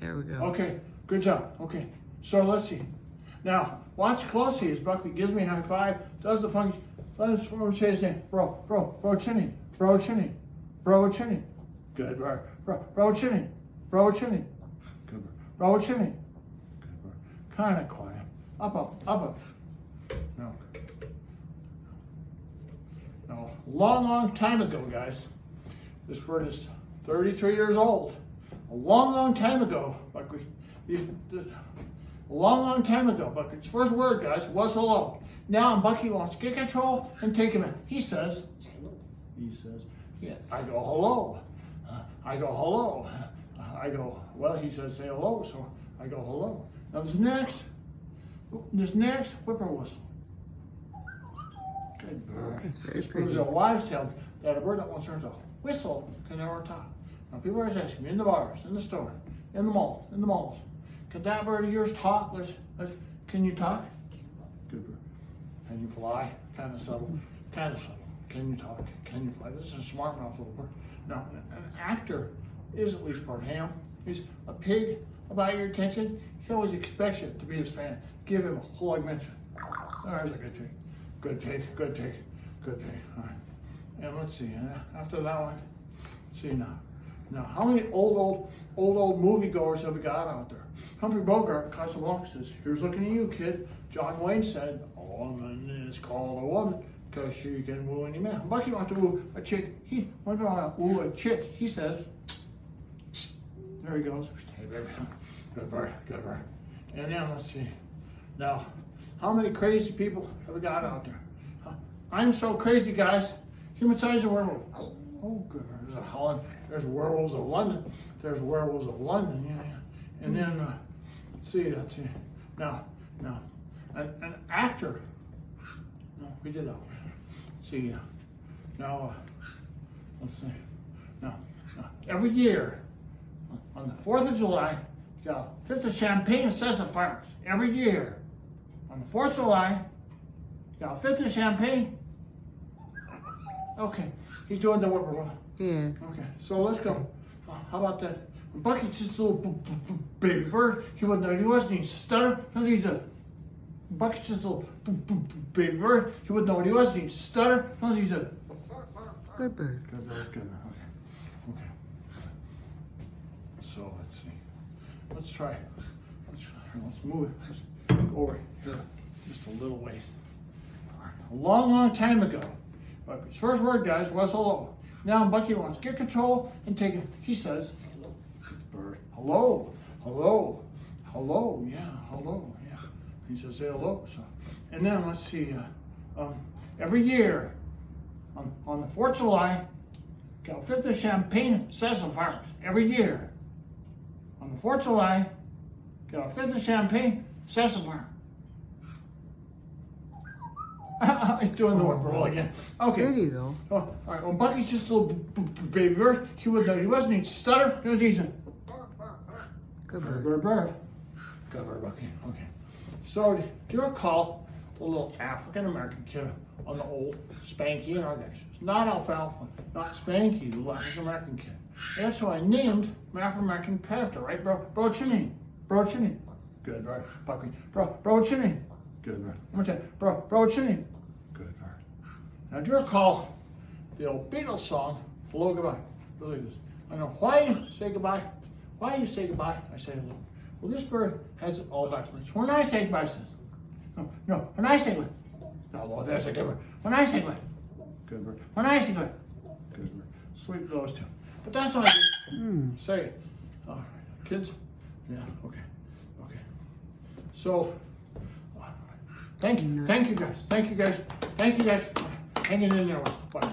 There we go. Okay, good job. Okay, so let's see. Now, watch closely as Buckley gives me a high five, does the function. Let's say his name. Bro Chinny. Good bird. Bro Chinny. Good bird. Bro Chinny. Good bird. Kind of quiet. Up. No, long time ago, guys. This bird is 33 years old. A long time ago, Buckley. A long time ago, Bucky's first word, guys, was hello. Now Bucky wants to get control and take him in. He says, yeah, I go hello. I go hello. I go, well, he says say hello, so I go hello. Now this next whipper whistle. Good bird. That's very This pretty. proves a wives' tale that a bird that wants to whistle can never talk. Now people are asking me in the bars, in the store, in the malls. Can that bird of yours talk? Can you talk? Good bird. Can you fly? Kind of subtle. Can you talk? Can you fly? This is a smart mouth little bird. Now, an actor is at least part ham. He's a pig about your attention. He always expects you to be his fan. Give him a whole mention. There's a good pig. Good pig. All right. And let's see. After that one, let's see now. Now, how many old moviegoers have we got out there? Humphrey Bogart, Casablanca says, here's looking at you, kid. John Wayne said, a woman is called a woman because she can woo any man. Bucky wants to woo a chick. He wants to woo a chick. He says, there he goes. Hey, baby. Good bird. And then let's see. Now, how many crazy people have we got out there? I'm so crazy, guys. Human size of werewolf. Oh, good. There's a Holland. There's werewolves of London. Yeah. And then, let's see. Now, an actor. No, we did that one. Let's see. Now, let's see. Now, every year, on the 4th of July, you got a fifth of champagne and sets of fireworks. Every year. On the 4th of July, you got a fifth of champagne. Okay, he's doing the whipper. Yeah. Okay, so let's go. How about that? Bucky's just a little baby bird. He wasn't even stutter. Bucky's just a little baby bird. He wouldn't know what he was. He'd stutter. He's a Good bird. Good bird. Okay. So let's see. Let's try. Let's move it. Let's go over here just a little ways. All right. A long time ago, Bucky's first word, guys, was hello. Now Bucky wants to get control and take it. He says, bird, hello. Yeah. He says, say hello. So, and then let's see. Every year, on the 4th of July, got a fifth of champagne, sets of fireworks. Every year, on the 4th of July, got a fifth of champagne, sets of fireworks. He's doing the whippoorwill again. Okay. There you go. Oh, all right. Well, Bucky's just a little baby bird. He wouldn't know. He wasn't. He'd stutter. He was easy. Good bird. Good bird, Bucky. Okay. So, do you recall the little African American kid on the old Spanky and Argyle? It's not Alfalfa, not Spanky, the little African American kid. That's why I named my African American character, right, Bro Chinny. Good bird, Bucky. Bro Chinny. Good bird. One more time. Bro Chinny. Good bird. Now, do you recall the old Beatles song, Hello, Goodbye? Look like this. I know why you say goodbye. I say hello. Well, this bird has it all backwards. When I say goodbye, it says, no. When I say goodbye, hello, there's a good bird. When I say goodbye, good bird. When I say goodbye, good bird. Sweet those two. But that's what I do. Say it. All right. Kids? Yeah, okay. So, thank you guys. Hanging in there. Bye.